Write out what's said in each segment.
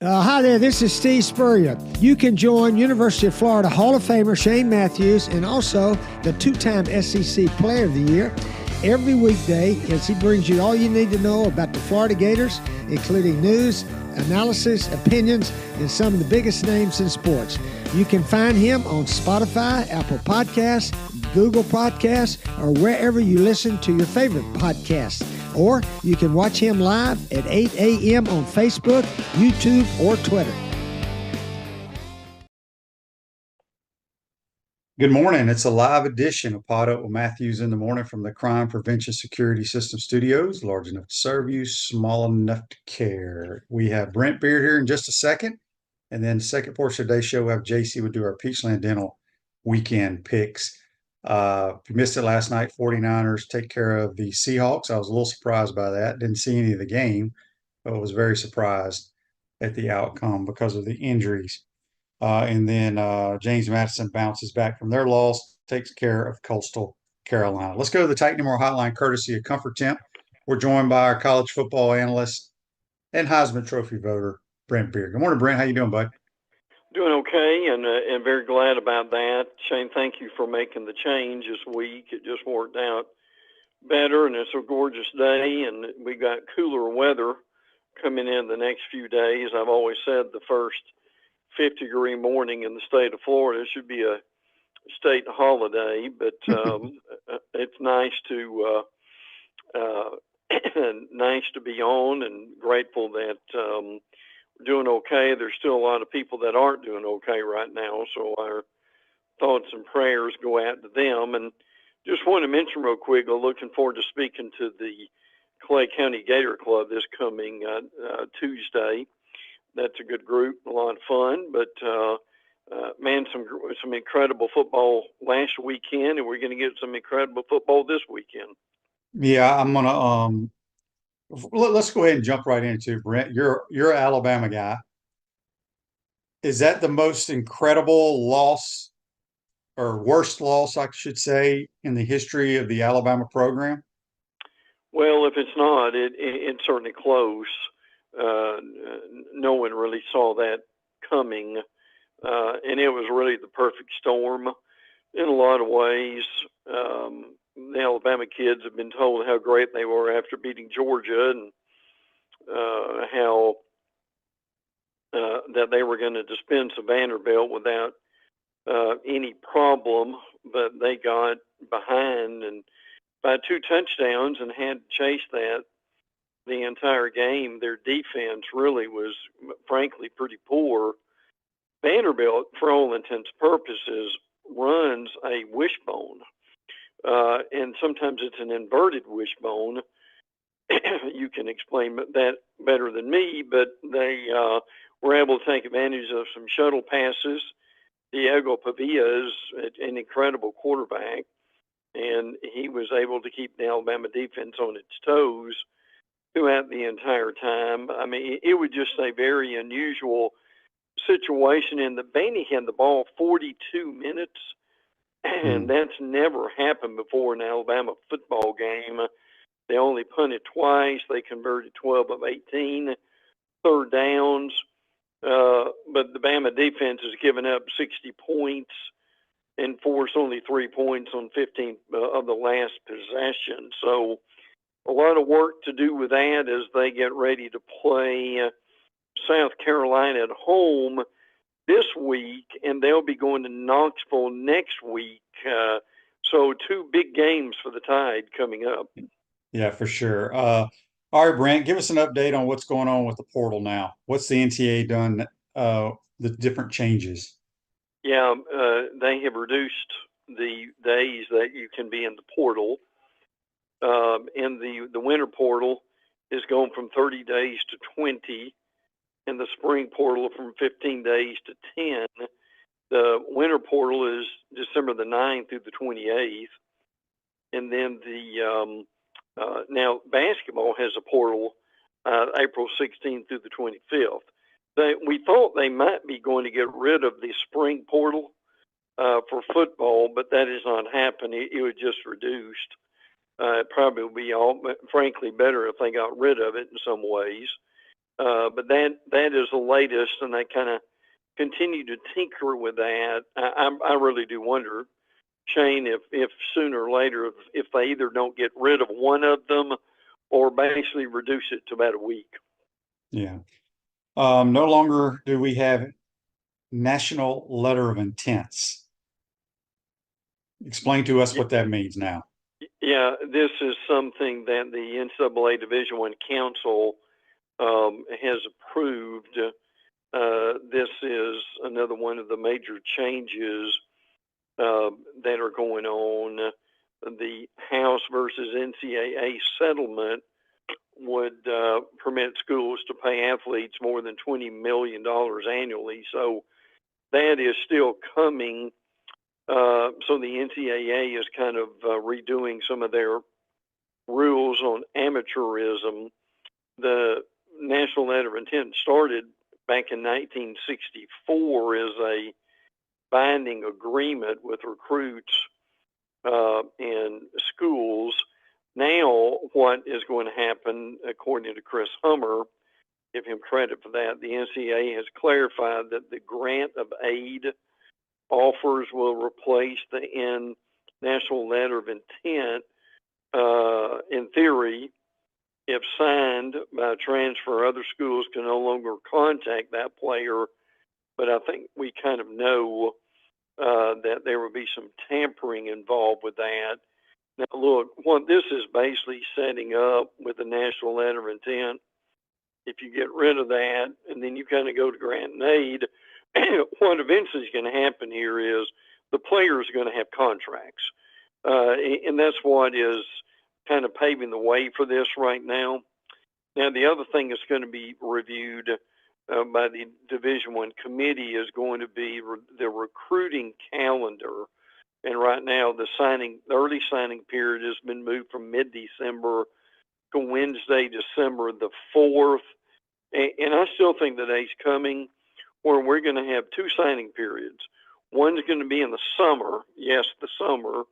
Hi there, this is Steve Spurrier. You can join University of Florida Hall of Famer Shane Matthews and also the two-time SEC Player of the Year every weekday as he brings you all you need to know about the Florida Gators, including news, analysis, opinions, and some of the biggest names in sports. You can find him on Spotify, Apple Podcasts, Google Podcasts, or wherever you listen to your favorite podcasts. Or you can watch him live at 8 a.m. on Facebook, YouTube, or Twitter. Good morning. It's a live edition of PodUp with Matthews in the morning from the Crime Prevention Security System Studios, large enough to serve you, small enough to care. We have Brent Beaird here in just a second. And then the second portion of today's show, we have JC would do our Peachland Dental weekend picks. If you missed it last night, 49ers take care of the Seahawks. I was a little surprised by that. Didn't see any of the game, but was very surprised at the outcome because of the injuries. And then James Madison bounces back from their loss, takes care of Coastal Carolina. Let's go to the Titan Moore Hotline, courtesy of Comfort Temp. We're joined by our college football analyst and Heisman Trophy voter, Brent Beaird. Good morning, Brent. How you doing, bud? Doing okay, and very glad about that. Shane, thank you for making the change this week. It just worked out better, and it's a gorgeous day, and we got cooler weather coming in the next few days. I've always said the first 50-degree morning in the state of Florida should be a state holiday, but it's nice to nice to be on, and grateful that doing okay. There's still a lot of people that aren't doing okay right now, so our thoughts and prayers go out to them. And just want to mention real quick, I'm looking forward to speaking to the Clay County Gator Club this coming Tuesday. That's a good group, a lot of fun. But man, some incredible football last weekend, and we're going to get some incredible football this weekend. Yeah, I'm gonna let's go ahead and jump right into it, Brent. You're an Alabama guy. Is that the most incredible loss or worst loss, I should say, in the history of the Alabama program? Well, if it's not, it's certainly close. No one really saw that coming, and it was really the perfect storm in a lot of ways. The Alabama kids have been told how great they were after beating Georgia, and how that they were going to dispense of Vanderbilt without any problem, but they got behind and by 2 touchdowns and had to chase that the entire game. Their defense really was, frankly, pretty poor. Vanderbilt, for all intents and purposes, runs a wishbone, and sometimes it's an inverted wishbone. You can explain that better than me, but they were able to take advantage of some shuttle passes. Diego Pavia is an incredible quarterback, and he was able to keep the Alabama defense on its toes throughout the entire time. I mean, it was just a very unusual situation in that Vandy had the ball 42 minutes, and that's never happened before in an Alabama football game. They only punted twice. They converted 12 of 18 third downs. But the Bama defense has given up 60 points and forced only 3 points on 15 of the last possession. So a lot of work to do with that as they get ready to play South Carolina at home this week, and they'll be going to Knoxville next week. So 2 big games for the Tide coming up. Yeah, for sure. All right, Brent, give us an update on what's going on with the portal now. What's the NCAA done, the different changes? Yeah, they have reduced the days that you can be in the portal. And the winter portal is going from 30 days to 20, and the spring portal from 15 days to 10. The winter portal is December the 9th through the 28th. And then now basketball has a portal April 16th through the 25th. We thought they might be going to get rid of the spring portal for football, but that has not happened. It was just reduced. It probably would be frankly better if they got rid of it in some ways. But that is the latest, and they kind of continue to tinker with that. I really do wonder, Shane, if sooner or later, if they either don't get rid of one of them or basically reduce it to about a week. Yeah. No longer do we have national letter of intents. Explain to us what that means now. Yeah, this is something that the NCAA Division I Council has approved. This is another one of the major changes that are going on. The House versus NCAA settlement would permit schools to pay athletes more than $20 million annually. So that is still coming. So the NCAA is kind of redoing some of their rules on amateurism. The National Letter of Intent started back in 1964 as a binding agreement with recruits and schools. Now, what is going to happen, according to Chris Hummer, give him credit for that, the NCAA has clarified that the grant of aid offers will replace the National Letter of Intent. In theory, if signed by a transfer, other schools can no longer contact that player. But I think we kind of know that there will be some tampering involved with that. Now, look, what this is basically setting up with the National Letter of Intent, if you get rid of that and then you kind of go to grant and aid, what eventually is going to happen here is the players are going to have contracts. And that's what is kind of paving the way for this right now. Now, the other thing that's going to be reviewed by the Division I committee is going to be the recruiting calendar. And right now, the early signing period has been moved from mid-December to Wednesday, December the 4th. And I still think the day's coming where we're going to have two signing periods. One's going to be in the summer, yes, the summer,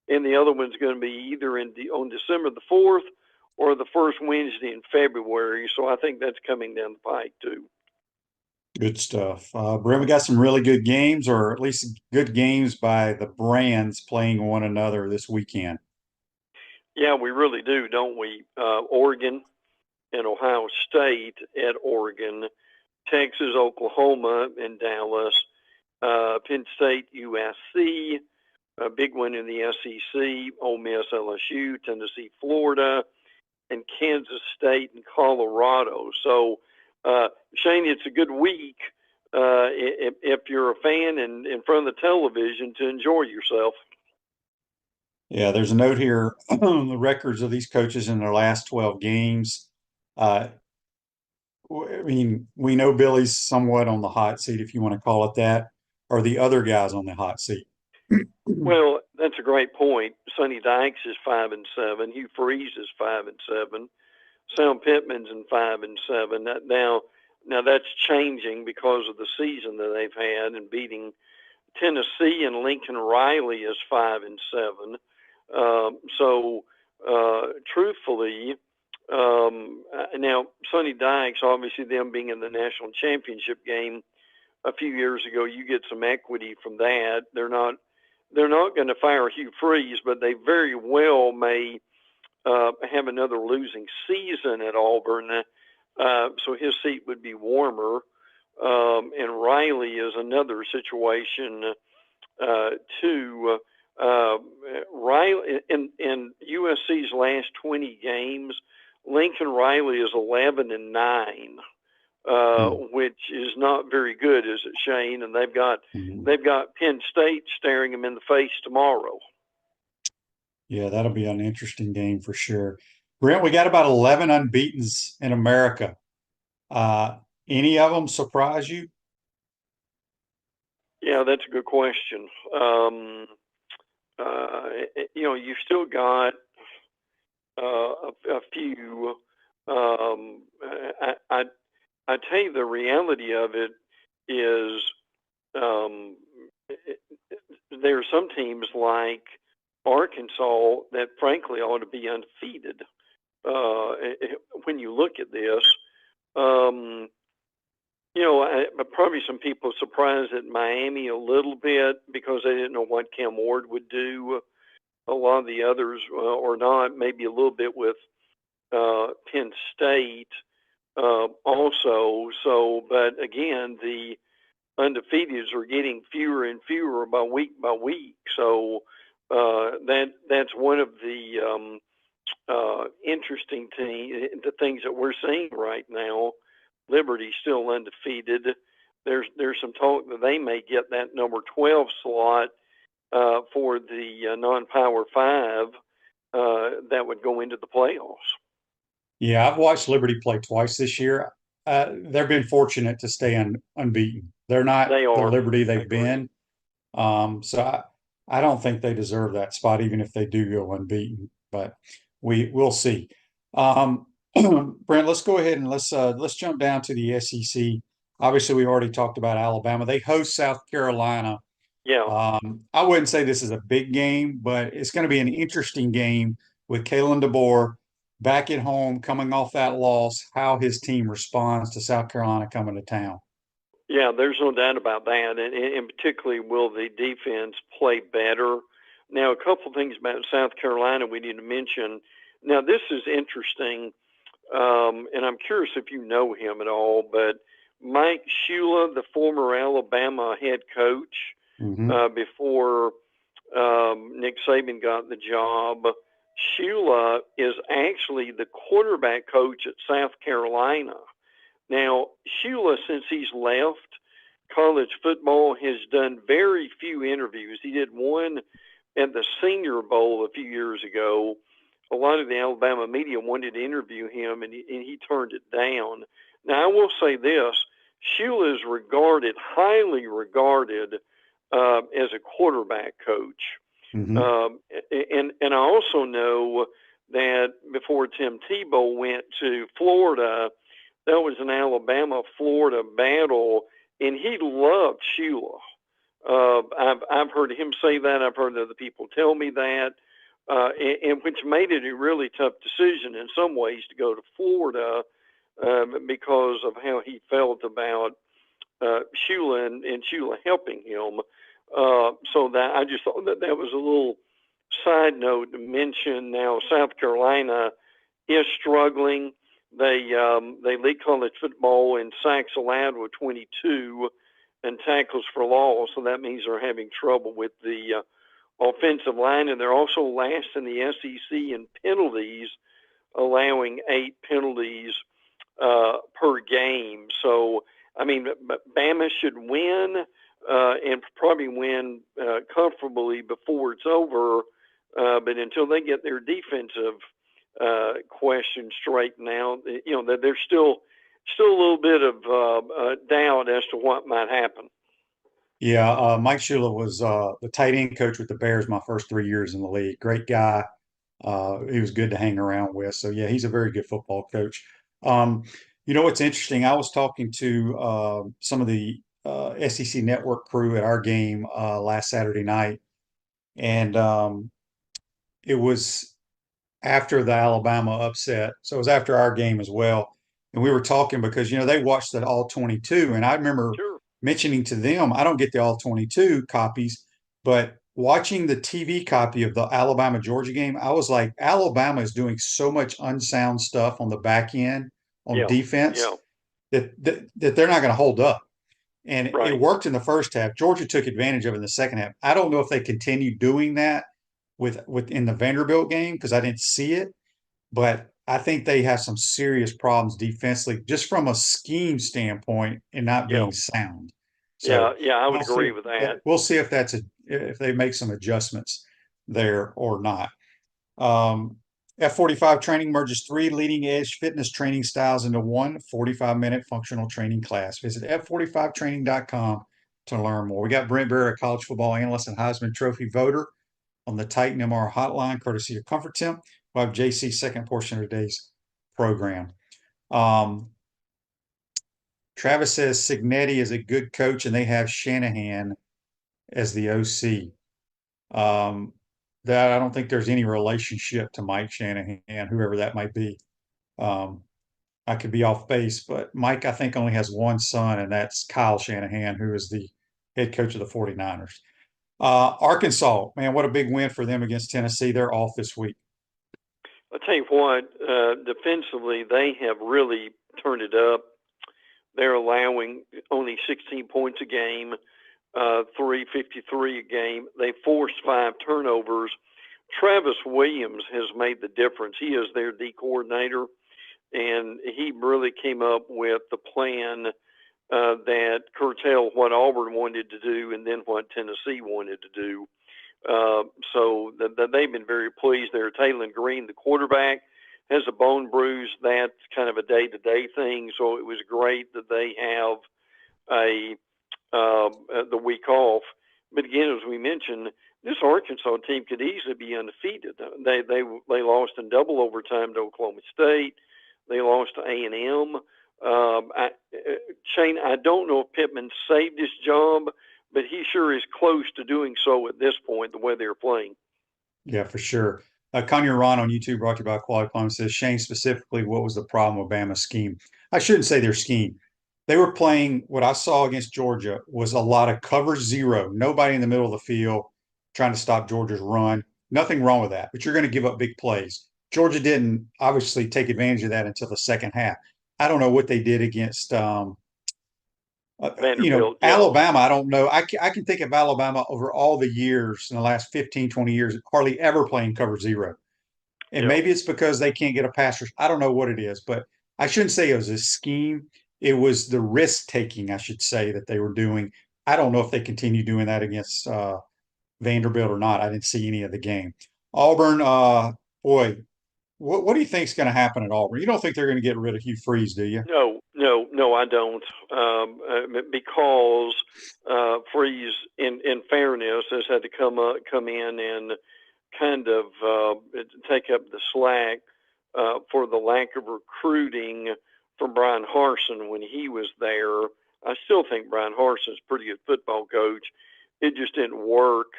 and the other one's going to be either on December the 4th or the first Wednesday in February. So I think that's coming down the pike too. Good stuff. Brent, we got some really good games, or at least good games by the brands playing one another this weekend. Yeah, we really do, don't we? Oregon and Ohio State at Oregon, Texas, Oklahoma, and Dallas, Penn State, USC, a big one in the SEC, Ole Miss, LSU, Tennessee, Florida, and Kansas State and Colorado. So, Shane, it's a good week if you're a fan and in front of the television to enjoy yourself. Yeah, there's a note here on the records of these coaches in their last 12 games. I mean, we know Billy's somewhat on the hot seat, if you want to call it that. Are the other guys on the hot seat? Well, that's a great point. Sonny Dykes is 5-7. Hugh Freeze is 5-7. Sam Pittman's in 5-7. Now that's changing because of the season that they've had and beating Tennessee, and Lincoln Riley is 5-7. So truthfully, now Sonny Dykes, obviously them being in the national championship game a few years ago, you get some equity from that. They're not going to fire Hugh Freeze, but they very well may have another losing season at Auburn, so his seat would be warmer. And Riley is another situation too. Riley in USC's last 20 games, Lincoln Riley is 11-9, which is not very good, is it, Shane? And they've got Penn State staring them in the face tomorrow. Yeah, that'll be an interesting game for sure. Brent, we got about 11 unbeatens in America. Any of them surprise you? Yeah, that's a good question. You've still got a few. I tell you, the reality of it is there are some teams like Arkansas that frankly ought to be undefeated. When you look at this, But probably some people surprised at Miami a little bit because they didn't know what Cam Ward would do. A lot of the others, or not, maybe a little bit with Penn State also. So, but again, the undefeateds are getting fewer and fewer by week. So that's one of the interesting the things that we're seeing right now. Liberty's still undefeated. There's some talk that they may get that number 12 slot for the non-Power 5 that would go into the playoffs. Yeah, I've watched Liberty play twice this year. They've been fortunate to stay unbeaten. They're not the Liberty they've been. So I don't think they deserve that spot, even if they do go unbeaten. But we'll see. Brent, let's go ahead and let's jump down to the SEC. Obviously, we already talked about Alabama. They host South Carolina. Yeah. I wouldn't say this is a big game, but it's going to be an interesting game with Kalen DeBoer back at home, coming off that loss, how his team responds to South Carolina coming to town. Yeah, there's no doubt about that. And particularly, will the defense play better? Now, a couple things about South Carolina we need to mention. Now, this is interesting, and I'm curious if you know him at all, but Mike Shula, the former Alabama head coach, before Nick Saban got the job, Shula is actually the quarterback coach at South Carolina. Now, Shula, since he's left college football, has done very few interviews. He did one at the Senior Bowl a few years ago. A lot of the Alabama media wanted to interview him, and he turned it down. Now, I will say this. Shula is highly regarded as a quarterback coach. And I also know that before Tim Tebow went to Florida, that was an Alabama-Florida battle, and he loved Shula. I've heard him say that. I've heard other people tell me that, and which made it a really tough decision in some ways to go to Florida because of how he felt about Shula and Shula helping him. So that I just thought that was a little side note to mention. Now, South Carolina is struggling. They lead college football in sacks allowed with 22 and tackles for loss, so that means they're having trouble with the offensive line, and they're also last in the SEC in penalties, allowing 8 penalties per game. So, I mean, Bama should win and probably win comfortably before it's over, but until they get their defensive question straightened out, that there's still a little bit of doubt as to what might happen. Yeah, Mike Shula was the tight end coach with the Bears my first 3 years in the league. Great guy. He was good to hang around with. So yeah, he's a very good football coach. What's interesting? I was talking to some of the SEC Network crew at our game last Saturday night, and it was after the Alabama upset. So it was after our game as well. And we were talking because, they watched that all 22. And I remember mentioning to them, I don't get the all 22 copies, but watching the TV copy of the Alabama Georgia game, I was like, Alabama is doing so much unsound stuff on the back end on defense that they're not going to hold up. And it worked in the first half. Georgia took advantage of it in the second half. I don't know if they continue doing that within the Vanderbilt game because I didn't see it, but I think they have some serious problems defensively just from a scheme standpoint and not being sound. So I would agree with that. We'll see if if they make some adjustments there or not. F45 training merges 3 leading-edge fitness training styles into one 45-minute functional training class. Visit f45training.com to learn more. We got Brent Beaird, a college football analyst and Heisman Trophy voter, on the Titan MR hotline, courtesy of Comfort Temp. We'll have JC's second portion of today's program. Travis says Signetti is a good coach, and they have Shanahan as the OC. That I don't think there's any relationship to Mike Shanahan, whoever that might be. I could be off base, but Mike, I think, only has one son, and that's Kyle Shanahan, who is the head coach of the 49ers. Arkansas, man, what a big win for them against Tennessee. They're off this week. I'll tell you what, defensively, they have really turned it up. They're allowing only 16 points a game, 353 a game. They forced 5 turnovers. Travis Williams has made the difference. He is their D coordinator, and he really came up with the plan that curtailed what Auburn wanted to do and then what Tennessee wanted to do. So they've been very pleased there. Taylor Green, the quarterback, has a bone bruise. That's kind of a day-to-day thing. So it was great that they have the week off. But again, as we mentioned, this Arkansas team could easily be undefeated. They lost in double overtime to Oklahoma State. They lost to A&M. Shane, I don't know if Pittman saved his job, but he sure is close to doing so at this point, the way they're playing. Yeah, for sure. Kanye Ron on YouTube, brought to you by Quality Plum, says, Shane, specifically, what was the problem with Bama's scheme? I shouldn't say their scheme. They were playing, what I saw against Georgia was a lot of cover zero, nobody in the middle of the field trying to stop Georgia's run. Nothing wrong with that, but you're going to give up big plays. Georgia didn't obviously take advantage of that until the second half. I don't know what they did against Alabama. I don't know. I can think of Alabama over all the years in the last 15, 20 years, hardly ever playing cover zero. And maybe it's because they can't get a pass rush. I don't know what it is, but I shouldn't say it was a scheme. It was the risk taking, I should say, that they were doing. I don't know if they continue doing that against Vanderbilt or not. I didn't see any of the game. Auburn, boy, what do you think is going to happen at Auburn? You don't think they're going to get rid of Hugh Freeze, do you? No, I don't. Because Freeze, in fairness, has had to come in and kind of take up the slack for the lack of recruiting from Brian Harsin when he was there. I still think Brian Harsin's a pretty good football coach. It just didn't work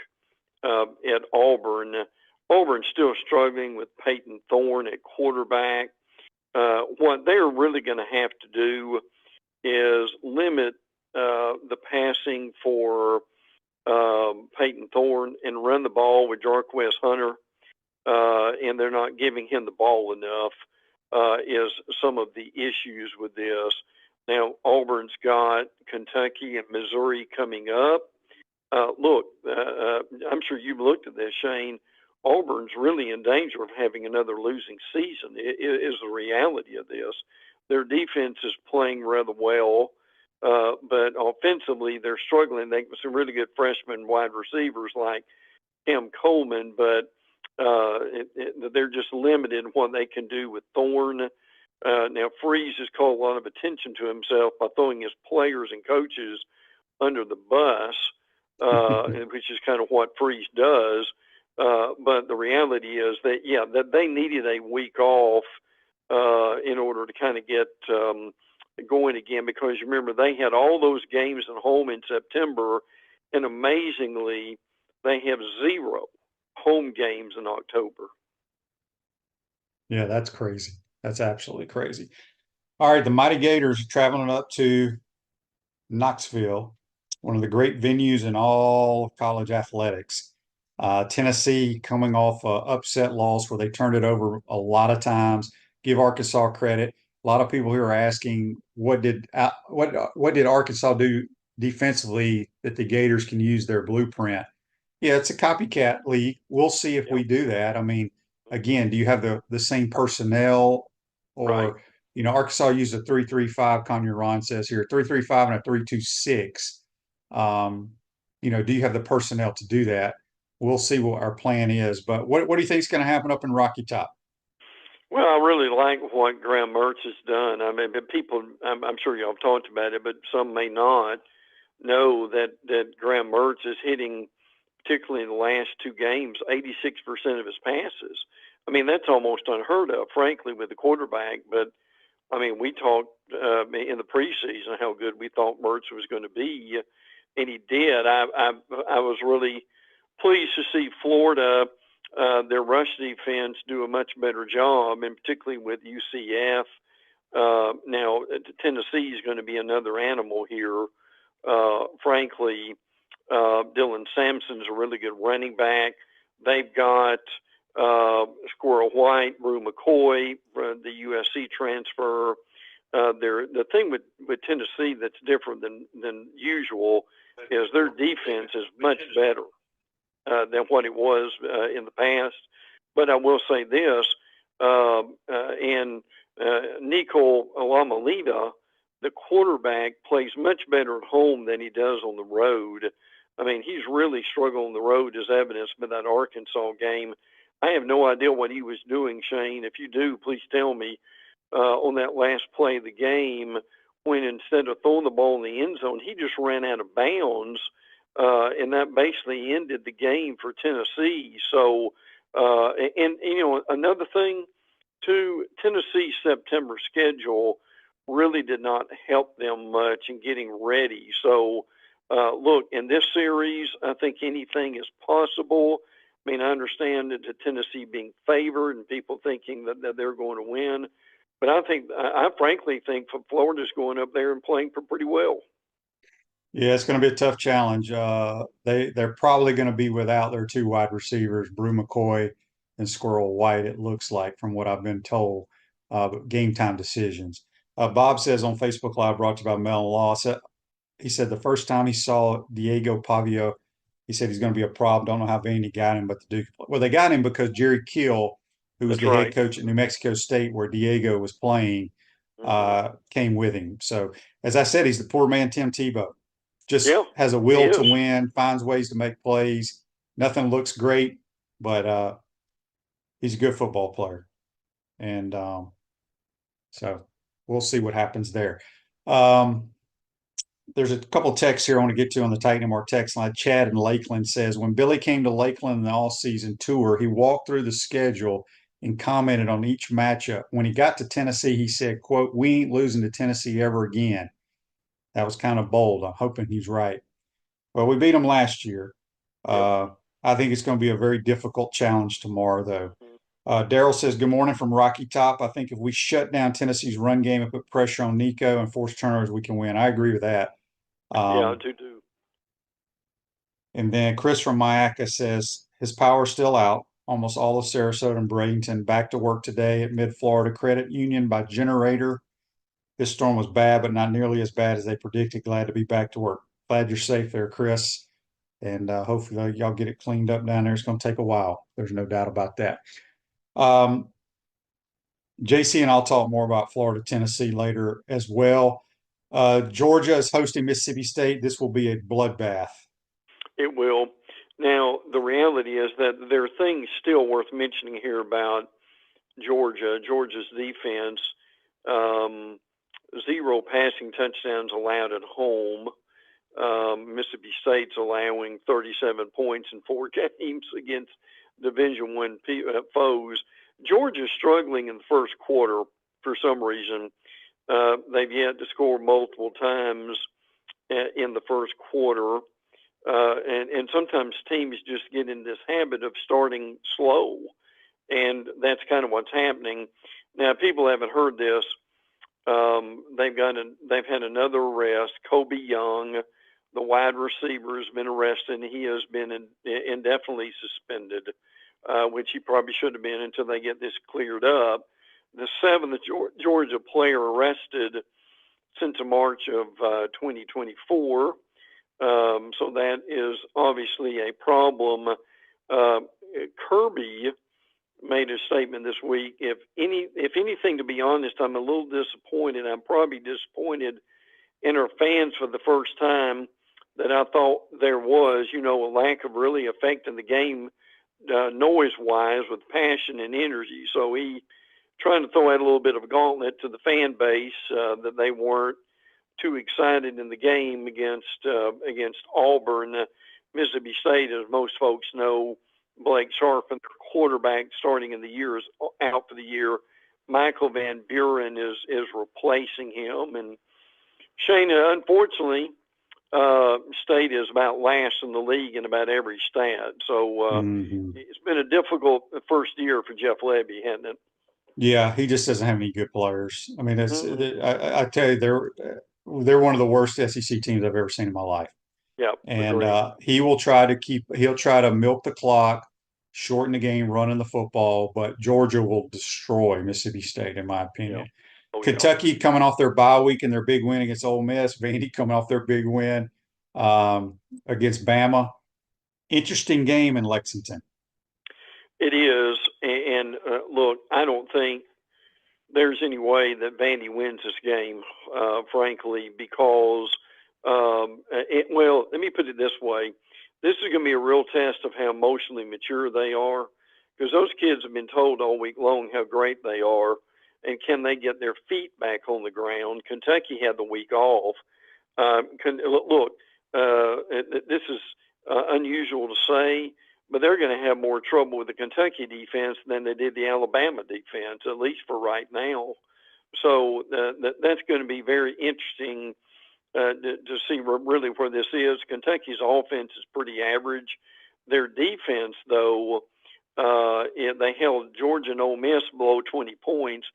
at Auburn. Auburn's still struggling with Peyton Thorne at quarterback. What they're really going to have to do is limit the passing for Peyton Thorne and run the ball with Jarquez Hunter, and they're not giving him the ball enough, is some of the issues with this. Now, Auburn's got Kentucky and Missouri coming up. Look, I'm sure you've looked at this, Shane. Auburn's really in danger of having another losing season. It is the reality of this. Their defense is playing rather well, but offensively they're struggling. They have some really good freshman wide receivers like Cam Coleman, but they're just limited in what they can do with Thorne. Now, Freeze has called a lot of attention to himself by throwing his players and coaches under the bus, which is kind of what Freeze does. But the reality is that they needed a week off in order to kind of get going again, because you remember they had all those games at home in September, and amazingly, they have 0 home games in October. Yeah, that's crazy. That's absolutely crazy. All right, the Mighty Gators are traveling up to Knoxville, one of the great venues in all of college athletics. Tennessee coming off an upset loss where they turned it over a lot of times. Give Arkansas credit. A lot of people who are asking, what did Arkansas do defensively that the Gators can use their blueprint? Yeah, it's a copycat league. We'll see if we do that. I mean, again, do you have the same personnel, or Right. Arkansas used a 3-3-5. Kanye Ron says here 3-3-5 and a 3-2-6. Do you have the personnel to do that? We'll see what our plan is. But what do you think is going to happen up in Rocky Top? Well, I really like what Graham Mertz has done. I mean, but people, I'm sure y'all have talked about it, but some may not know that Graham Mertz is hitting, particularly in the last 2 games, 86% of his passes. I mean, that's almost unheard of, frankly, with the quarterback. But, I mean, we talked in the preseason how good we thought Mertz was going to be, and he did. I was really pleased to see Florida, their rush defense, do a much better job, and particularly with UCF. Now, Tennessee is going to be another animal here. Frankly, Dylan Sampson's a really good running back. They've got Squirrel White, Brew McCoy, the USC transfer. The thing with Tennessee that's different than usual is their defense is much better than what it was in the past. But I will say this, and Nico Alamalita, the quarterback, plays much better at home than he does on the road. I mean, he's really struggled on the road, as evidenced by that Arkansas game. I have no idea what he was doing, Shane. If you do, please tell me. On that last play of the game, when instead of throwing the ball in the end zone, he just ran out of bounds, and that basically ended the game for Tennessee. So, and you know, another thing too, Tennessee's September schedule really did not help them much in getting ready. So, look, in this series, I think anything is possible. I mean, I understand that Tennessee being favored and people thinking that they're going to win. But I frankly think Florida's going up there and playing pretty well. Yeah, it's going to be a tough challenge. They're probably going to be without their two wide receivers, Brew McCoy and Squirrel White, it looks like, from what I've been told. But game time decisions. Bob says on Facebook Live, brought to you by Mellon Law, he said the first time he saw Diego Pavio, he said he's going to be a problem. Don't know how Vandy got him, but the Duke. Well, they got him because Jerry Kill, who was the head coach at New Mexico State, where Diego was playing, came with him. So, as I said, he's the poor man Tim Tebow. Just has a will to win, finds ways to make plays. Nothing looks great, but he's a good football player. And so we'll see what happens there. There's a couple of texts here I want to get to on the Titan Mark text line. Chad in Lakeland says, when Billy came to Lakeland in the all-season tour, he walked through the schedule and commented on each matchup. When he got to Tennessee, he said, quote, "We ain't losing to Tennessee ever again." That was kind of bold. I'm hoping he's right. Well, we beat them last year. I think it's going to be a very difficult challenge tomorrow, though. Daryl says, good morning from Rocky Top. I think if we shut down Tennessee's run game and put pressure on Nico and force turnovers, we can win. I agree with that. Yeah, I do too. And then Chris from Mayaca says, his power's still out. Almost all of Sarasota and Bradenton back to work today at Mid-Florida Credit Union by generator. This storm was bad, but not nearly as bad as they predicted. Glad to be back to work. Glad you're safe there, Chris. And hopefully y'all get it cleaned up down there. It's going to take a while. There's no doubt about that. JC and I'll talk more about Florida, Tennessee later as well. Georgia is hosting Mississippi State. This will be a bloodbath. It will. Now, the reality is that there are things still worth mentioning here about Georgia's defense. 0 passing touchdowns allowed at home. Mississippi State's allowing 37 points in 4 games against Division I foes. Georgia's struggling in the first quarter for some reason. They've yet to score multiple times in the first quarter. And sometimes teams just get in this habit of starting slow. And that's kind of what's happening. Now, people haven't heard this. They've had another arrest. Kobe Young, the wide receiver, has been arrested, and he has been indefinitely suspended, which he probably should have been until they get this cleared up. The 7th Georgia player arrested since March of 2024. So that is obviously a problem. Kirby made a statement this week. If anything, to be honest, I'm a little disappointed. I'm probably disappointed in our fans for the first time that I thought there was, a lack of really affecting the game noise-wise with passion and energy. So he trying to throw out a little bit of a gauntlet to the fan base that they weren't too excited in the game against Auburn. Mississippi State, as most folks know, Blake Sharp, their quarterback starting in the year, is out for the year. Michael Van Buren is replacing him. And Shane, unfortunately, State is about last in the league in about every stat. So it's been a difficult first year for Jeff Lebby, hasn't it? Yeah, he just doesn't have any good players. I mean, Mm-mm. I tell you, they're one of the worst SEC teams I've ever seen in my life. Yep, And agreed. he'll try to milk the clock, shorten the game, running the football, but Georgia will destroy Mississippi State, in my Yeah. opinion. Oh yeah. Kentucky coming off their bye week and their big win against Ole Miss, Vandy coming off their big win against Bama. Interesting game in Lexington. It is. And look, I don't think there's any way that Vandy wins this game, frankly, because, well, let me put it this way. This is going to be a real test of how emotionally mature they are, because those kids have been told all week long how great they are, and can they get their feet back on the ground? Kentucky had the week off. Look, this is unusual to say, but they're going to have more trouble with the Kentucky defense than they did the Alabama defense, at least for right now. So that's going to be very interesting to see really where this is. Kentucky's offense is pretty average. Their defense, though, they held Georgia and Ole Miss below 20 points.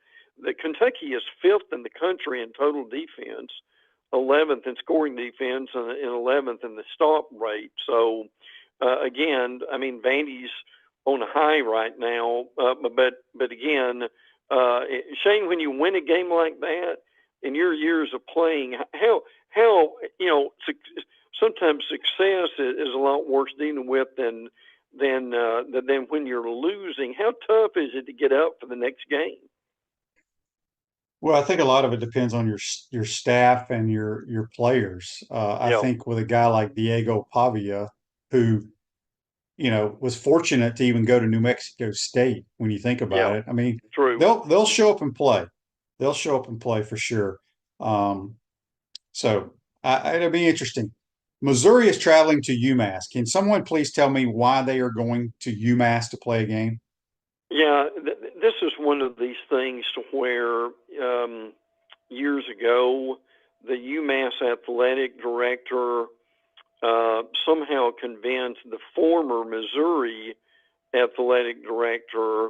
The Kentucky is fifth in the country in total defense, 11th in scoring defense, and 11th in the stop rate. So, again, I mean, Vandy's on a high right now, but again, Shane, when you win a game like that in your years of playing, how sometimes success is a lot worse dealing with than when you're losing. How tough is it to get up for the next game? Well, I think a lot of it depends on your staff and your players. I Yeah, think with a guy like Diego Pavia, who was fortunate to even go to New Mexico State when you think about yeah, it. I mean, true. they'll show up and play. They'll show up and play for sure. Um, so it'll be interesting. Missouri is traveling to UMass. Can someone please tell me why they are going to UMass to play a game? Yeah, this is one of these things to where years ago the UMass athletic director somehow convinced the former Missouri athletic director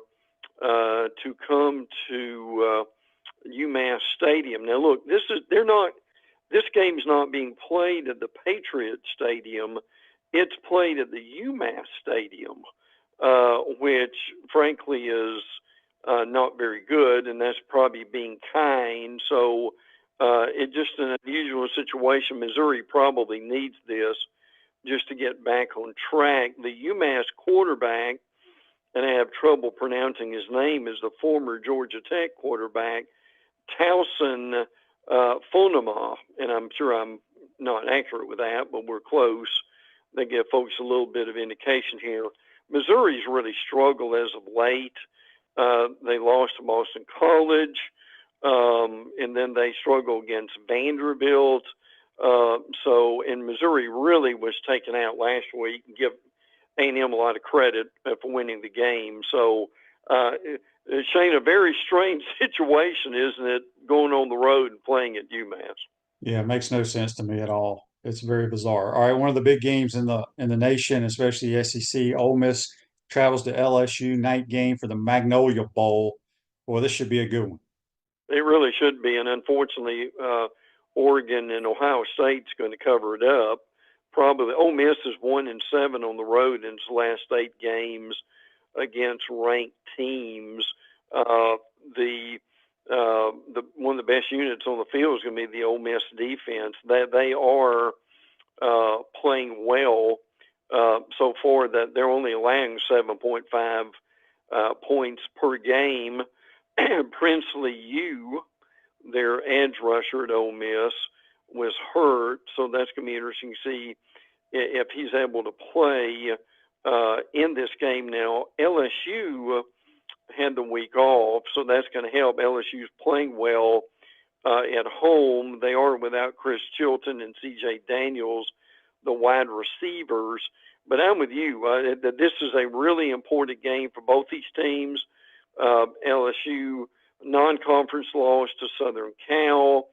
to come to UMass Stadium. Now, look, this game's not being played at the Patriot Stadium. It's played at the UMass Stadium, which frankly is not very good, and that's probably being kind. So it's just an unusual situation. Missouri probably needs this just to get back on track. The UMass quarterback, and I have trouble pronouncing his name, is the former Georgia Tech quarterback, Towson Fonema, and I'm sure I'm not accurate with that, but we're close. They give folks a little bit of indication here. Missouri's really struggled as of late. They lost to Boston College, and then they struggled against Vanderbilt. And Missouri really was taken out last week. Give A&M a lot of credit for winning the game. So, Shane, a very strange situation, isn't it, going on the road and playing at UMass? Yeah, it makes no sense to me at all. It's very bizarre. All right, one of the big games in the nation, especially the SEC, Ole Miss travels to LSU night game for the Magnolia Bowl. Boy, this should be a good one. It really should be, and unfortunately, Oregon and Ohio State's going to cover it up. Probably Ole Miss is 1-7 on the road in its last 8 games against ranked teams. Uh, the one of the best units on the field is going to be the Ole Miss defense. That they are playing well so far. That they're only allowing 7.5 points per game. Princely U, their edge rusher at Ole Miss, was hurt, so that's going to be interesting to see if he's able to play in this game. Now, LSU had the week off, so that's going to help. LSU's playing well at home. They are without Chris Chilton and C.J. Daniels, the wide receivers. But I'm with you. This is a really important game for both these teams. LSU non-conference loss to Southern Cal.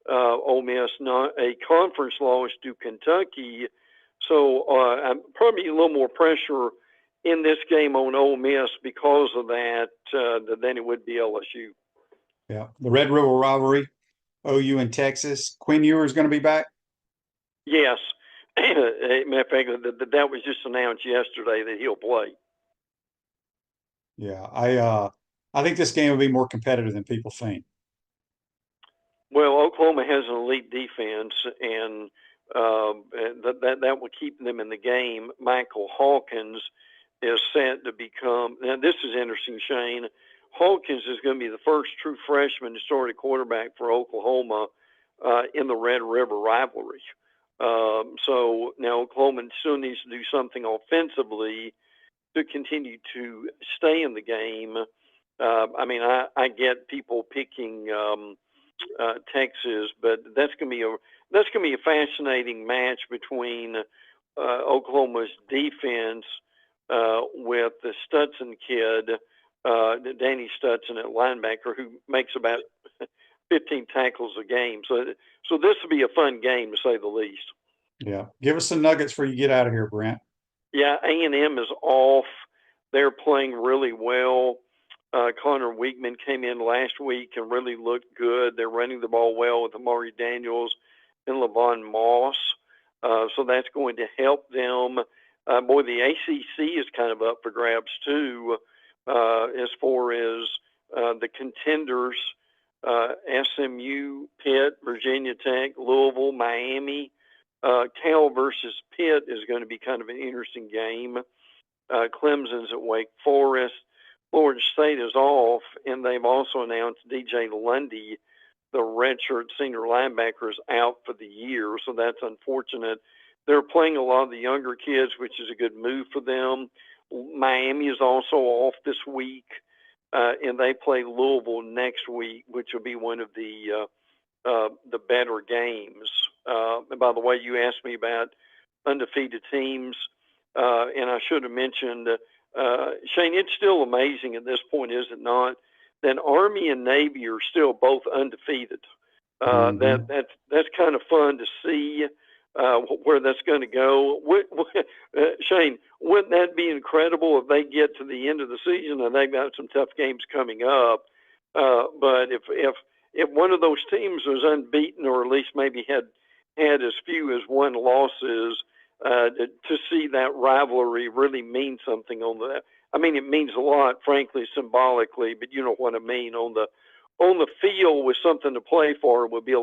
Ole Miss not a conference loss to Kentucky. So probably a little more pressure in this game on Ole Miss because of that than it would be LSU. Yeah, the Red River rivalry, OU and Texas. Quinn Ewer is going to be back. Yes, matter of fact, that was just announced yesterday that he'll play. Yeah, I think this game will be more competitive than people think. Well, Oklahoma has an elite defense, and that will keep them in the game. Michael Hawkins is set to become. Now, this is interesting, Shane. Hawkins is going to be the first true freshman to start at quarterback for Oklahoma in the Red River rivalry. So now Oklahoma still needs to do something offensively to continue to stay in the game. I mean, I get people picking Texas, but that's going to be a fascinating match between Oklahoma's defense with the Stutson kid, Danny Stutson at linebacker, who makes about 15 tackles a game. So this will be a fun game, to say the least. Yeah. Give us some nuggets before you get out of here, Brent. Yeah, A&M is off. They're playing really well. Connor Weigman came in last week and really looked good. They're running the ball well with Amari Daniels and Levon Moss. So that's going to help them. Boy, the ACC is kind of up for grabs, too, as far as the contenders. SMU, Pitt, Virginia Tech, Louisville, Miami. Cal versus Pitt is going to be kind of an interesting game. Clemson's at Wake Forest. Florida State is off, and they've also announced DJ Lundy, the redshirt senior linebacker, is out for the year, so that's unfortunate. They're playing a lot of the younger kids, which is a good move for them. Miami is also off this week, and they play Louisville next week, which will be one of the better games. And by the way, you asked me about undefeated teams, and I should have mentioned, Shane, it's still amazing at this point, is it not, that Army and Navy are still both undefeated. That's kind of fun to see where that's going to go. Shane, wouldn't that be incredible if they get to the end of the season and they've got some tough games coming up? But if one of those teams was unbeaten, or at least maybe had as few as one losses, to see that rivalry really mean something on that. I mean, it means a lot, frankly, symbolically, but you know what I mean. On the field with something to play for would be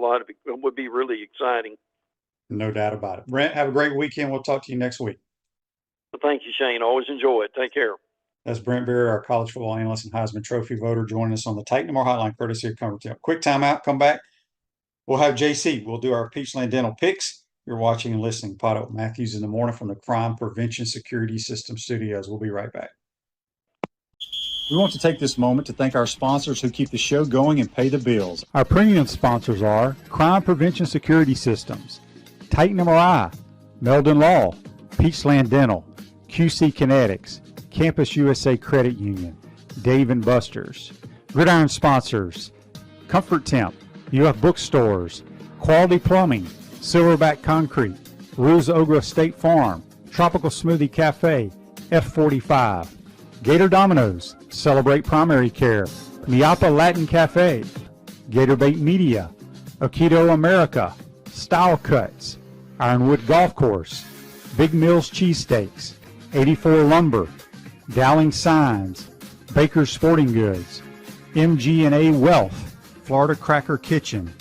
really exciting. No doubt about it. Brent, have a great weekend. We'll talk to you next week. Well, thank you, Shane. Always enjoy it. Take care. That's Brent Beaird, our college football analyst and Heisman Trophy voter, joining us on the Titan More Hotline, courtesy of Cumbertown. Quick timeout. Come back. We'll have JC. We'll do our Peachland Dental picks. You're watching and listening to PodUp Matthews in the Morning from the Crime Prevention Security System Studios. We'll be right back. We want to take this moment to thank our sponsors who keep the show going and pay the bills. Our premium sponsors are Crime Prevention Security Systems, Titan MRI, Meldon Law, Peachland Dental, QC Kinetics, Campus USA Credit Union, Dave & Buster's. Gridiron sponsors, Comfort Temp, UF Bookstores, Quality Plumbing, Silverback Concrete, Ruse Ogra State Farm, Tropical Smoothie Cafe, F45, Gator Dominoes, Celebrate Primary Care, Miapa Latin Cafe, Gator Bait Media, Aikido America, Style Cuts, Ironwood Golf Course, Big Mills Cheesesteaks, 84 Lumber, Dowling Signs, Baker's Sporting Goods, MG&A Wealth, Florida Cracker Kitchen,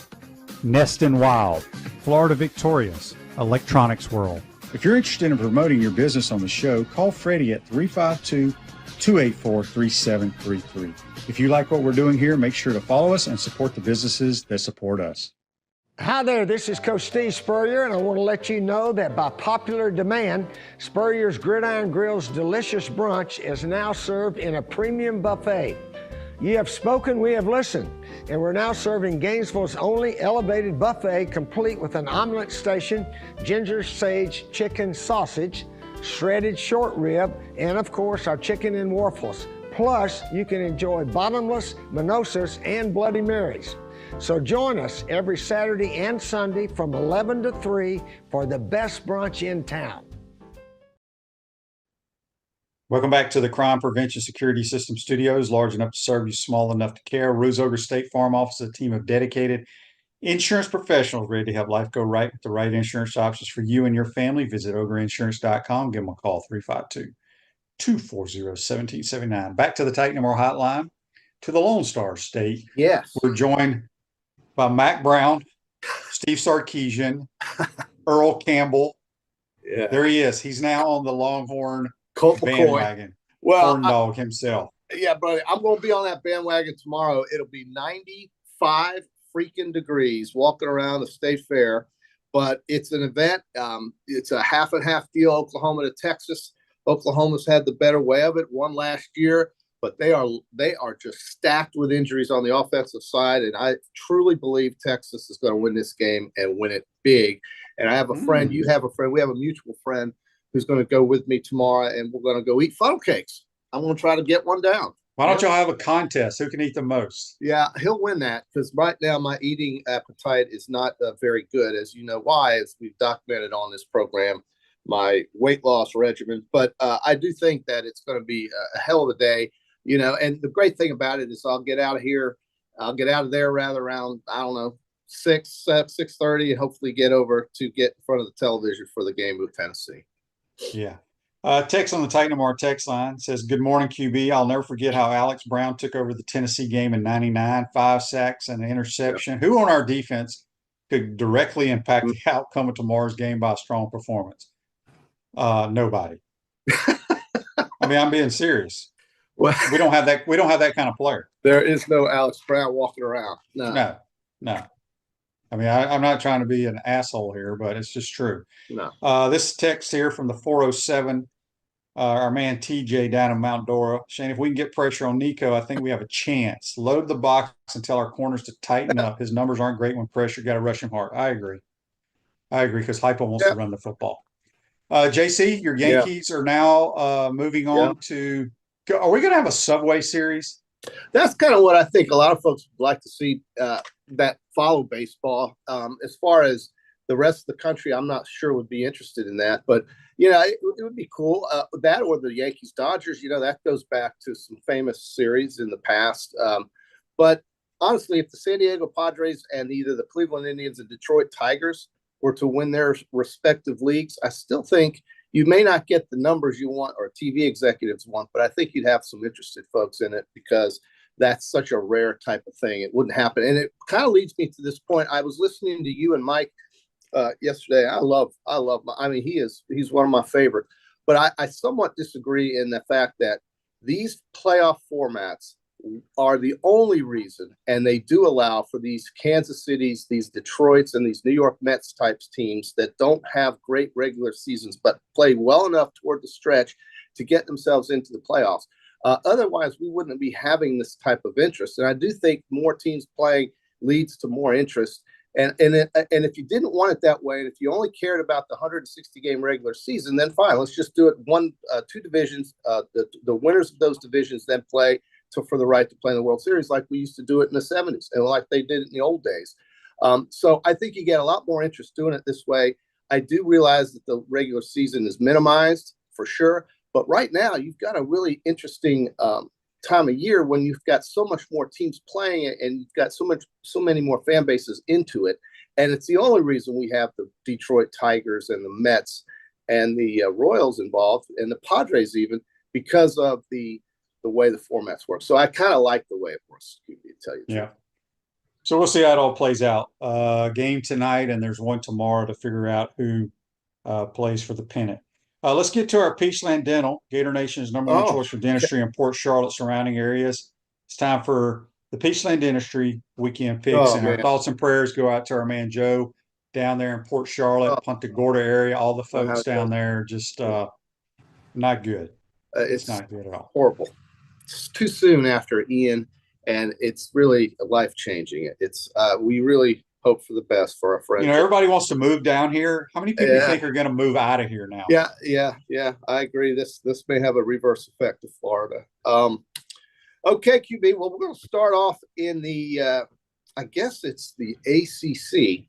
Nest and Wild, Florida Victorious, Electronics World. If you're interested in promoting your business on the show, call Freddie at 352-284-3733. If you like what we're doing here, make sure to follow us and support the businesses that support us. Hi there, this is Coach Steve Spurrier, and I want to let you know that by popular demand, Spurrier's Gridiron Grill's delicious brunch is now served in a premium buffet. You have spoken, we have listened, and we're now serving Gainesville's only elevated buffet, complete with an omelet station, ginger sage chicken sausage, shredded short rib, and of course our chicken and waffles. Plus, you can enjoy bottomless mimosas and Bloody Marys. So join us every Saturday and Sunday from 11 to 3 for the best brunch in town. Welcome back to the Crime Prevention Security System Studios, large enough to serve you, small enough to care. Ruse Ogre State Farm Office, a team of dedicated insurance professionals ready to have life go right with the right insurance options for you and your family. Visitogreinsurance.com. Give them a call, 352-240-1779. Back to the Titan Moore Hotline, to the Lone Star State. Yes. We're joined by Mac Brown, Steve Sarkeesian, Earl Campbell. Yeah. There he is. He's now on the Longhorn Colt McCoy. bandwagon. Well, Horn dog himself. Yeah, brother, I'm going to be on that bandwagon tomorrow. It'll be 95 freaking degrees walking around the state fair, but it's an event. It's a half and half deal, Oklahoma to Texas. Oklahoma's had the better way of it, won last year, but they are just stacked with injuries on the offensive side, and I truly believe Texas is going to win this game and win it big. And I have a friend, you have a friend, we have a mutual friend who's going to go with me tomorrow, and we're going to go eat funnel cakes. I'm going to try to get one down. Why don't y'all have a contest? Who can eat the most? Yeah, he'll win that, because right now my eating appetite is not very good, as you know why, as we've documented on this program, my weight loss regimen. But I do think that it's going to be a hell of a day, you know. And the great thing about it is I'll get out of here. I'll get out of there around, I don't know, 6:30, and hopefully get over to get in front of the television for the game with Tennessee. Yeah. Text on the Titan Moore text line says, "Good morning, QB. I'll never forget how Alex Brown took over the Tennessee game in '99, 5 sacks and an interception. Yep. Who on our defense could directly impact the outcome of tomorrow's game by a strong performance? Nobody. I mean, I'm being serious. Well, we don't have that. We don't have that kind of player. There is no Alex Brown walking around. No. I mean, I'm not trying to be an asshole here, but it's just true. No. This text here from the 407, our man TJ down in Mount Dora. Shane, if we can get pressure on Nico, I think we have a chance. Load the box and tell our corners to tighten up. His numbers aren't great when pressure. Got to rush him hard. I agree because Hypo wants to run the football. JC, your Yankees are now moving on to – are we going to have a Subway series? That's kind of what I think a lot of folks would like to see that follow baseball. As far as the rest of the country, I'm not sure would be interested in that. But, you know, it would be cool. That or the Yankees-Dodgers, you know, that goes back to some famous series in the past. But honestly, if the San Diego Padres and either the Cleveland Indians and Detroit Tigers were to win their respective leagues, I still think you may not get the numbers you want or TV executives want, but I think you'd have some interested folks in it because that's such a rare type of thing. It wouldn't happen. And it kind of leads me to this point. I was listening to you and Mike yesterday. I mean, he's one of my favorite, but I somewhat disagree in the fact that these playoff formats are the only reason, and they do allow for these Kansas Cities, these Detroits, and these New York Mets types teams that don't have great regular seasons, but play well enough toward the stretch to get themselves into the playoffs. Otherwise, we wouldn't be having this type of interest. And I do think more teams playing leads to more interest. And if you didn't want it that way, and if you only cared about the 160-game regular season, then fine. Let's just do it two divisions. The winners of those divisions then play for the right to play in the World Series like we used to do it in the 70s and like they did in the old days. So I think you get a lot more interest doing it this way. I do realize that the regular season is minimized for sure. But right now, you've got a really interesting time of year when you've got so much more teams playing it and you've got so many more fan bases into it. And it's the only reason we have the Detroit Tigers and the Mets and the Royals involved and the Padres even because of the way the formats work. So I kind of like the way it works, to tell you the truth. So we'll see how it all plays out. Game tonight, and there's one tomorrow to figure out who plays for the pennant. Let's get to our Peachland Dental, Gator Nation's #1 choice for dentistry in Port Charlotte surrounding areas. It's time for the Peachland Dentistry weekend picks, and our thoughts and prayers go out to our man Joe down there in Port Charlotte, Punta Gorda area. All the folks down there just not good. It's not good at all. Horrible. It's too soon after Ian, and it's really life-changing. It's we really hope for the best for our friends. You know, everybody wants to move down here. How many people do you think are going to move out of here now? Yeah. I agree. This may have a reverse effect of Florida. Okay, QB. Well, we're going to start off in the, I guess it's the ACC.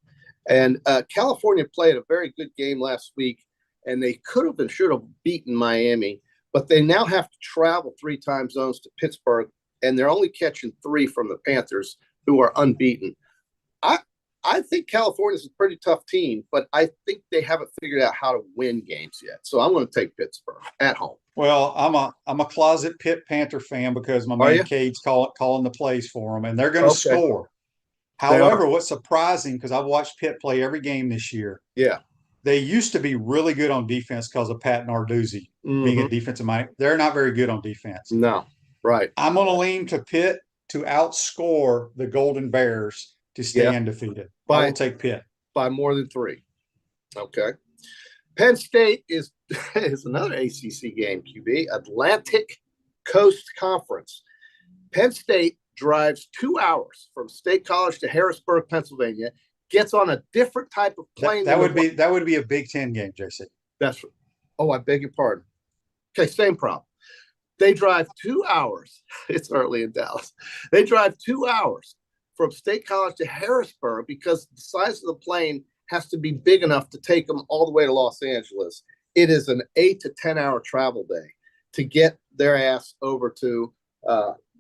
And California played a very good game last week, and they could have and should have beaten Miami. but they now have to travel 3 time zones to Pittsburgh, and they're only catching 3 from the Panthers, who are unbeaten. I think California's a pretty tough team, but I think they haven't figured out how to win games yet. So I'm going to take Pittsburgh at home. Well, I'm a closet Pitt Panther fan because my man Cade's calling the plays for them, and they're going to score. However, what's surprising, because I've watched Pitt play every game this year. Yeah. They used to be really good on defense because of Pat Narduzzi being a defensive mind. They're not very good on defense. No, right. I'm going to lean to Pitt to outscore the Golden Bears to stay undefeated. I will take Pitt. By more than 3. Okay. Penn State is another ACC game, QB. Atlantic Coast Conference. Penn State drives 2 hours from State College to Harrisburg, Pennsylvania, gets on a different type of plane. That would be a Big Ten game, JC. That's right. Oh, I beg your pardon. Okay, same problem. They drive 2 hours. It's early in Dallas. They drive 2 hours from State College to Harrisburg because the size of the plane has to be big enough to take them all the way to Los Angeles. It is an 8 to 10 hour travel day to get their ass over to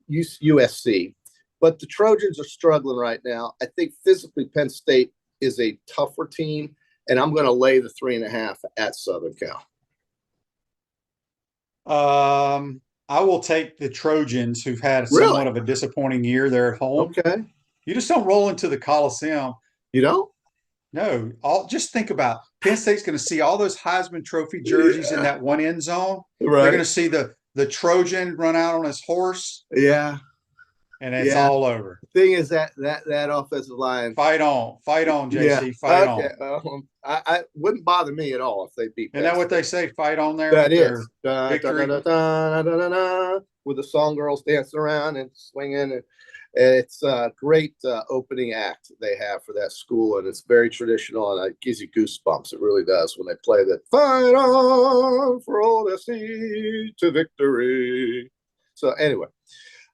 USC. But the Trojans are struggling right now. I think physically Penn State is a tougher team, and I'm going to lay the 3.5 at Southern Cal. I will take the Trojans, who've had somewhat of a disappointing year there at home. Okay. You just don't roll into the Coliseum. You don't? No. Just think about Penn State's going to see all those Heisman Trophy jerseys in that one end zone. Right. They're going to see the Trojan run out on his horse. Yeah. And it's all over. The thing is that offensive line. Fight on, JC. Fight on. I wouldn't bother me at all if they beat. Isn't that what they say? Fight on there. That is. With the song girls dancing around and swinging, and it's a great opening act they have for that school, and it's very traditional, and it gives you goosebumps. It really does when they play that "Fight on for all the sea to victory." So anyway.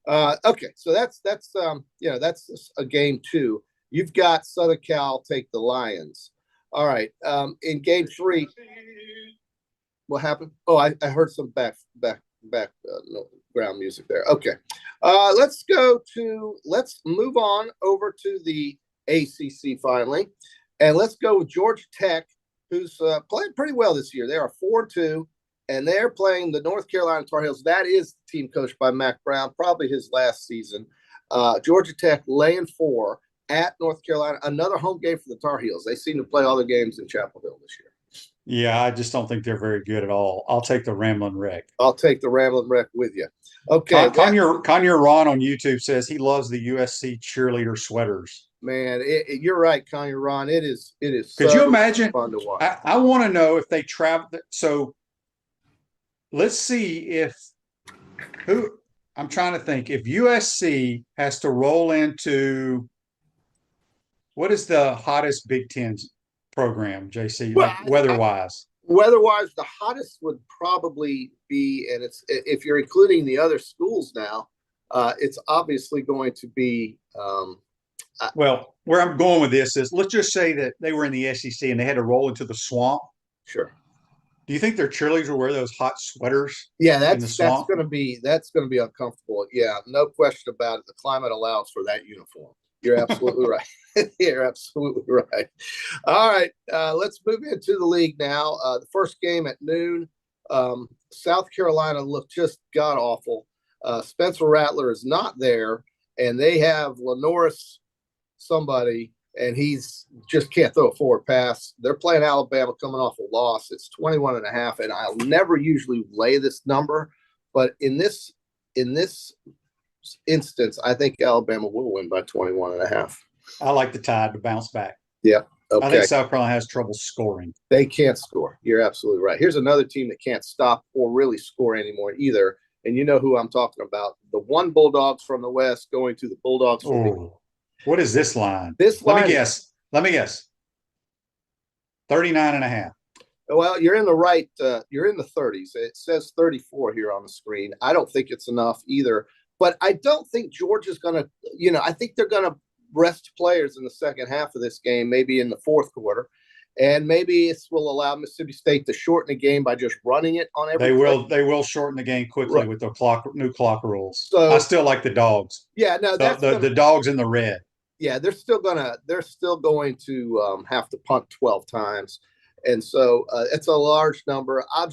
Okay, so that's a game 2. You've got Southern Cal take the Lions. All right. In game 3, what happened? Oh, I heard some back ground music there. Okay. Let's move on over to the ACC finally, and let's go with Georgia Tech, who's playing pretty well this year. They are 4-2. And they're playing the North Carolina Tar Heels. That is the team coached by Mac Brown, probably his last season. Georgia Tech laying 4 at North Carolina. Another home game for the Tar Heels. They seem to play all their games in Chapel Hill this year. Yeah, I just don't think they're very good at all. I'll take the Ramblin' Wreck. I'll take the Ramblin' Wreck with you. Okay. Conyer Ron on YouTube says he loves the USC cheerleader sweaters. Man, you're right, Conyer Ron. It is. Could you imagine? Fun to watch. I want to know if they travel. So let's see I'm trying to think if USC has to roll into what is the hottest Big Ten program, JC, weather-wise? Weather-wise, the hottest would probably be, and it's if you're including the other schools now, it's obviously going to be. Well, where I'm going with this is, let's just say that they were in the SEC and they had to roll into the swamp. Sure. Do you think their cheerleaders will wear those hot sweaters? Yeah, that's going to be uncomfortable. Yeah, no question about it. The climate allows for that uniform. You're absolutely right. You're absolutely right. All right, let's move into the league now. The first game at noon. South Carolina looked just god awful. Spencer Rattler is not there, and they have Lenoris somebody. And he's just can't throw a forward pass. They're playing Alabama coming off a loss. It's 21.5, and I'll never usually lay this number, but in this instance, I think Alabama will win by 21.5. I like the Tide to bounce back. Yeah. Okay. I think South Carolina has trouble scoring. They can't score. You're absolutely right. Here's another team that can't stop or really score anymore either, and you know who I'm talking about. The one Bulldogs from the West going to the Bulldogs from the East. What is this line? Let me guess. 39.5. Well, you're in the right. You're in the 30s. It says 34 here on the screen. I don't think it's enough either. But I don't think Georgia's going to. I think they're going to rest players in the second half of this game, maybe in the fourth quarter. And maybe it will allow Mississippi State to shorten the game by just running it on every play. They will shorten the game quickly with the new clock rules. So I still like the dogs. Yeah, no, the dogs in the red. Yeah, they're still going to have to punt 12 times, and so it's a large number. I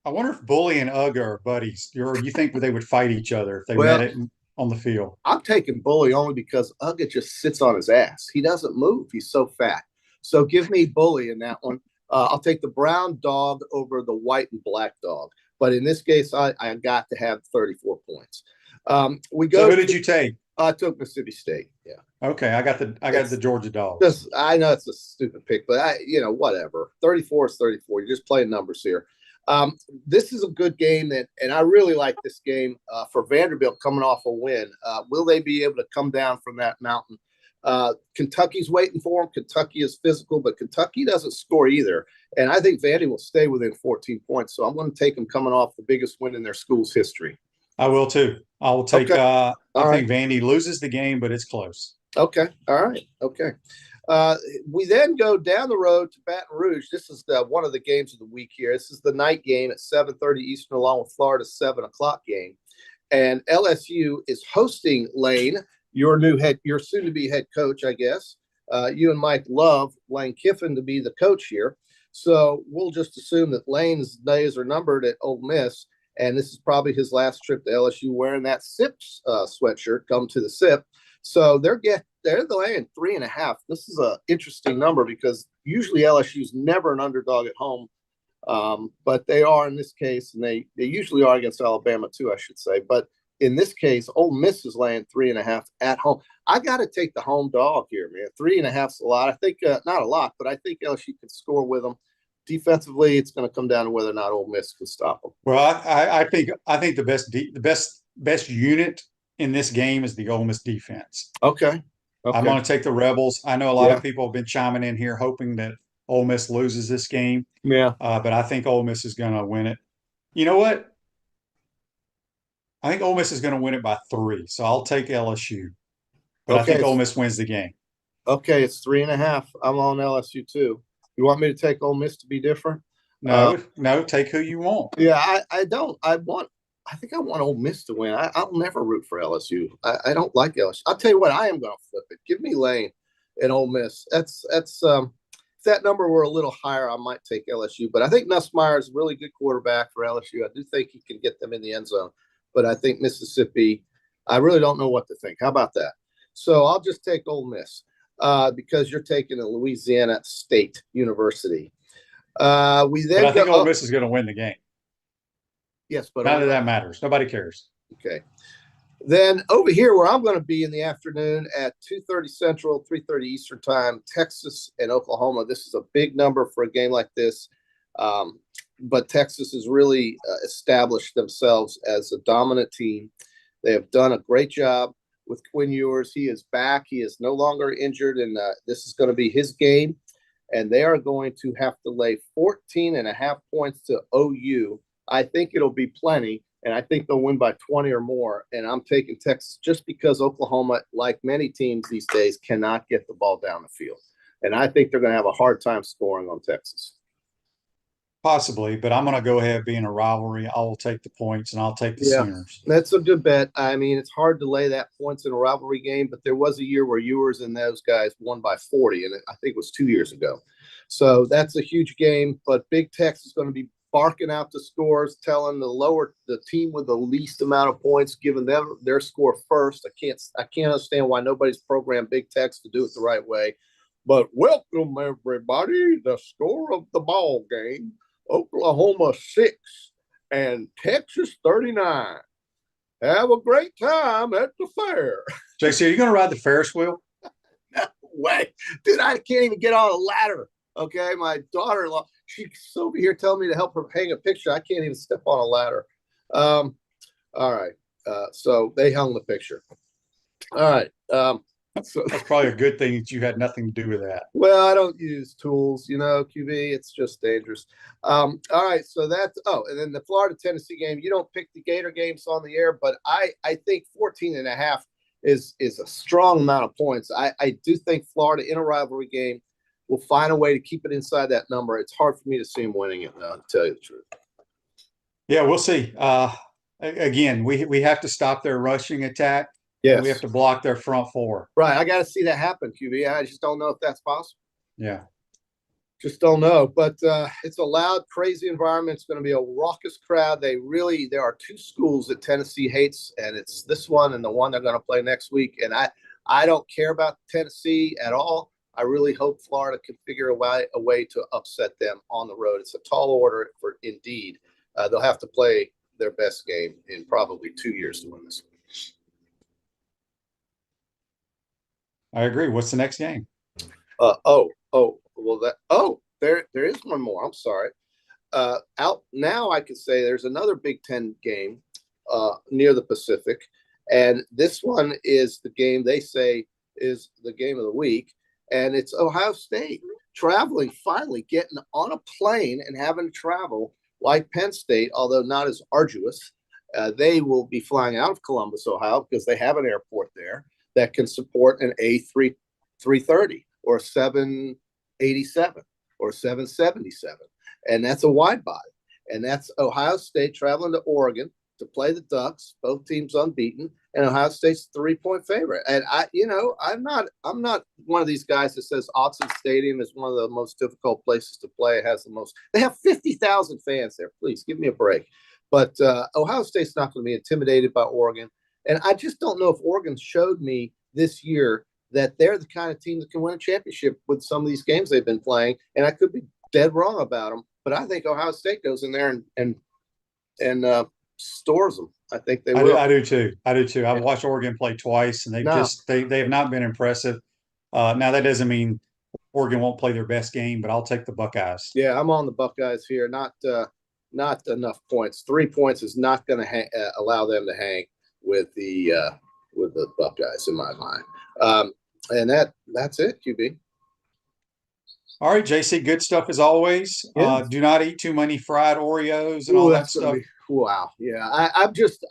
wonder if Bully and Ugg are buddies. You think they would fight each other if they met it on the field? I'm taking Bully only because Ugg just sits on his ass. He doesn't move. He's so fat. So give me Bully in that one. I'll take the brown dog over the white and black dog. But in this case, I got to have 34 points. So who did you take? I took Mississippi State. Yeah. Okay, I got the Georgia Dogs. I know it's a stupid pick, but whatever. 34 is 34. You're just playing numbers here. This is a good game, and I really like this game for Vanderbilt coming off a win. Will they be able to come down from that mountain? Kentucky's waiting for them. Kentucky is physical, but Kentucky doesn't score either. And I think Vandy will stay within 14 points. So I'm going to take them coming off the biggest win in their school's history. I will too. I will take. Okay. I think Vandy loses the game, but it's close. Okay. All right. Okay. We then go down the road to Baton Rouge. This is one of the games of the week here. This is the night game at 7:30 Eastern, along with Florida's 7 o'clock game. And LSU is hosting Lane, your soon-to-be head coach, I guess. You and Mike love Lane Kiffin to be the coach here. So we'll just assume that Lane's days are numbered at Ole Miss. And this is probably his last trip to LSU wearing that SIP sweatshirt, come to the SIP. So they're laying 3.5. This is an interesting number because usually LSU's never an underdog at home. But they are in this case, and they usually are against Alabama too, I should say. But in this case, Ole Miss is laying 3.5 at home. I got to take the home dog here, man. 3.5 is a lot. I think not a lot, but I think LSU can score with them. Defensively, it's going to come down to whether or not Ole Miss can stop them. Well, I think the best unit in this game is the Ole Miss defense. Okay. I'm going to take the Rebels. I know a lot of people have been chiming in here hoping that Ole Miss loses this game. Yeah. But I think Ole Miss is going to win it. You know what? I think Ole Miss is going to win it by 3. So I'll take LSU. But I think Ole Miss wins the game. Okay, it's 3.5. I'm on LSU too. You want me to take Ole Miss to be different? No, take who you want. Yeah, I don't. I think I want Ole Miss to win. I'll never root for LSU. I don't like LSU. I'll tell you what, I am going to flip it. Give me Lane and Ole Miss. That's if that number were a little higher, I might take LSU. But I think Nussmeier is a really good quarterback for LSU. I do think he can get them in the end zone. But I think Mississippi, I really don't know what to think. How about that? So I'll just take Ole Miss because you're taking a Louisiana State University. I think Ole Miss is going to win the game. Yes, but none of that matters. Nobody cares. Okay. Then over here where I'm going to be in the afternoon at 2:30 Central, 3:30 Eastern time, Texas and Oklahoma. This is a big number for a game like this. But Texas has really established themselves as a dominant team. They have done a great job with Quinn Ewers. He is back. He is no longer injured, and this is going to be his game. And they are going to have to lay 14.5 points to OU. I think it'll be plenty, and I think they'll win by 20 or more. And I'm taking Texas just because Oklahoma, like many teams these days, cannot get the ball down the field. And I think they're going to have a hard time scoring on Texas. Possibly, but I'm going to go ahead being a rivalry. I will take the points, and I'll take the Sooners. That's a good bet. I mean, it's hard to lay that points in a rivalry game, but there was a year where Ewers and those guys won by 40, and I think it was 2 years ago. So that's a huge game, but Big Tex is going to be barking out the scores, telling the team with the least amount of points, giving them their score first. I can't understand why nobody's programmed Big Tex to do it the right way. But welcome, everybody. The score of the ball game. Oklahoma 6 and Texas 39. Have a great time at the fair. JC, are you going to ride the Ferris wheel? No way. Dude, I can't even get on a ladder. Okay, my daughter-in-law, she's over here telling me to help her hang a picture. I can't even step on a ladder. All right. So they hung the picture. All right. That's probably a good thing that you had nothing to do with that. Well, I don't use tools, QB. It's just dangerous. All right, so that's and then the Florida-Tennessee game. You don't pick the Gator games on the air, but I think 14.5 is a strong amount of points. I do think Florida in a rivalry game will find a way to keep it inside that number. It's hard for me to see them winning it, though, to tell you the truth. Yeah, we'll see. Again, we have to stop their rushing attack. Yes. We have to block their front four. Right. I got to see that happen, QB. I just don't know if that's possible. Yeah. Just don't know. But it's a loud, crazy environment. It's going to be a raucous crowd. There are two schools that Tennessee hates, and it's this one and the one they're going to play next week. And I don't care about Tennessee at all. I really hope Florida can figure a way to upset them on the road. It's a tall order for indeed. They'll have to play their best game in probably 2 years to win this one. I agree. What's the next game? There is one more. I'm sorry. Out now, I can say there's another Big Ten game near the Pacific, and this one is the game they say is the game of the week, and it's Ohio State traveling, finally getting on a plane and having to travel like Penn State, although not as arduous. They will be flying out of Columbus, Ohio, because they have an airport there that can support an A330 or 787 or 777. And that's a wide body. And that's Ohio State traveling to Oregon to play the Ducks, both teams unbeaten, and Ohio State's 3-point favorite. And I'm not one of these guys that says Autzen Stadium is one of the most difficult places to play. It has the most. They have 50,000 fans there. Please give me a break. But Ohio State's not going to be intimidated by Oregon. And I just don't know if Oregon showed me this year that they're the kind of team that can win a championship with some of these games they've been playing. And I could be dead wrong about them, but I think Ohio State goes in there and stores them. I think they will. I do too. I've watched Oregon play twice, and they have not been impressive. Now that doesn't mean Oregon won't play their best game, but I'll take the Buckeyes. Yeah, I'm on the Buckeyes here. Not enough points. 3 points is not going to allow them to hang with the Buckeyes in my mind. And that's it, QB. All right, JC, good stuff as always. Yeah. Do not eat too many fried Oreos and all that stuff. Wow. Yeah. I just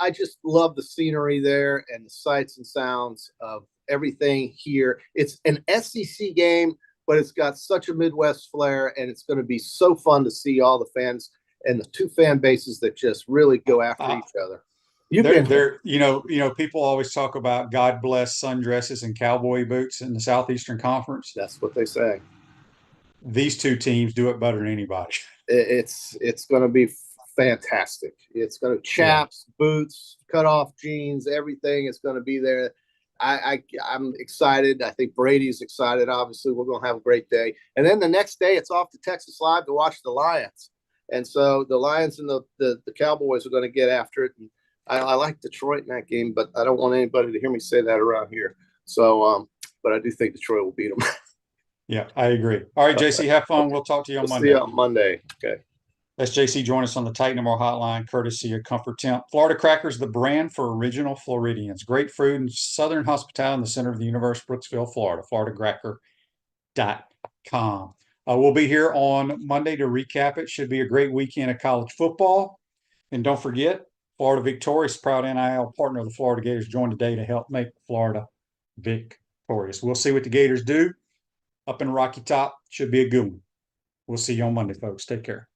love the scenery there and the sights and sounds of everything here. It's an SEC game, but it's got such a Midwest flair, and it's going to be so fun to see all the fans and the two fan bases that just really go after each other. People always talk about God bless sundresses and cowboy boots in the Southeastern Conference. That's what they say. These two teams do it better than anybody. It's going to be fantastic. It's going to chaps, boots, cut off jeans, everything is going to be there. I'm excited. I think Brady's excited. Obviously, we're going to have a great day. And then the next day, it's off to Texas Live to watch the Lions. And so the Lions and the Cowboys are going to get after it. And I like Detroit in that game, but I don't want anybody to hear me say that around here. So, but I do think Detroit will beat them. Yeah, I agree. All right, JC, have fun. We'll talk to you on Monday. See you on Monday. Okay. That's JC. Join us on the Titan More Hotline, courtesy of Comfort Temp. Florida Crackers, the brand for original Floridians. Great food and Southern hospitality in the center of the universe, Brooksville, Florida. FloridaCracker.com. We'll be here on Monday to recap it. Should be a great weekend of college football. And don't forget, Florida Victorious, proud NIL partner of the Florida Gators, joined today to help make Florida victorious. We'll see what the Gators do up in Rocky Top. Should be a good one. We'll see you on Monday, folks. Take care.